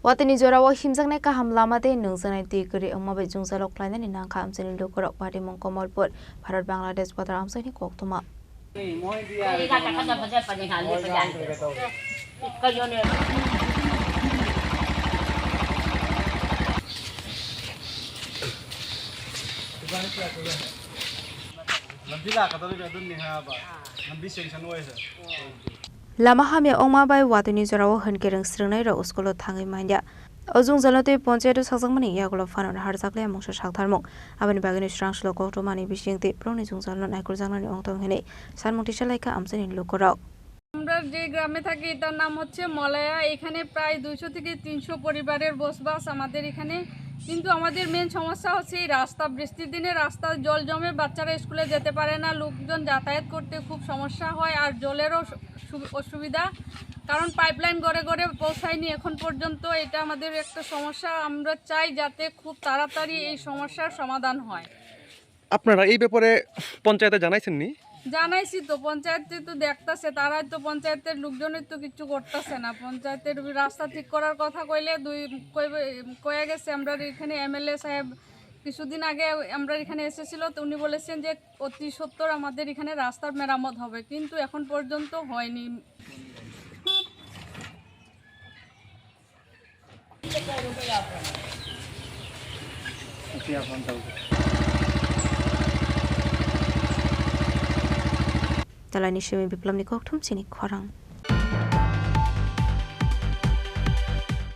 Watani Jorawa himjang ka hamlamate nungsanai ti kuri amabe jungsalok laina ni nang kham sini lokorok pati mongkomolpot Bharat Bangladesh padar amsani koktuma Lama hamya ongma bai Watani Jorawa hankereng srengnai ro uskolo thangai manja Ojung Zalote Ponchetu Sasangmani Yagulo Fan on Harzakle Mongsha Shaktarmok, Aban Bagani Stranglo Kotomani Bishingti, Proni Zungzalon Akurzanan Ongtong Hene, San Montishalaka Amson in Lokorao. আমরা যে গ্রামে থাকি এটার নাম হচ্ছে মলায়া এখানে প্রায় 200 থেকে 300 পরিবারের বসবাস আমাদের এখানে কিন্তু আমাদের মেন সমস্যা হচ্ছে এই রাস্তা বৃষ্টির দিনে রাস্তা জল জমে বাচ্চারা স্কুলে যেতে পারে না লোকজন যাতায়াত করতে খুব সমস্যা হয় আর জলেরও অসুবিধা কারণ পাইপলাইন গড়ে গড়ে পৌঁছায়নি এখন পর্যন্ত এটা আমাদের একটা সমস্যা আমরা চাই যাতে খুব তাড়াতাড়ি এই সমস্যার সমাধান হয় আপনারা এই ব্যাপারে পঞ্চায়েতে জানাইছেন নি জানাইছি তো পঞ্চায়েতে তো দেখতাছে তারাই তো পঞ্চায়েতের লোকজনের তো কিছু করতেছে না পঞ্চায়েতের রাস্তা ঠিক করার কথা কইলে কয়ে গেছে আমরা এখানে এমএলএ সাহেব কিছুদিন আগে আমরা এখানে এসেছিল তো উনি বলেছেন যে অতি সত্বর আমাদের এখানে রাস্তার মেরামত হবে কিন্তু এখন পর্যন্ত হয়নি Talani Shemi Biplam ni Koktum Sini Korang.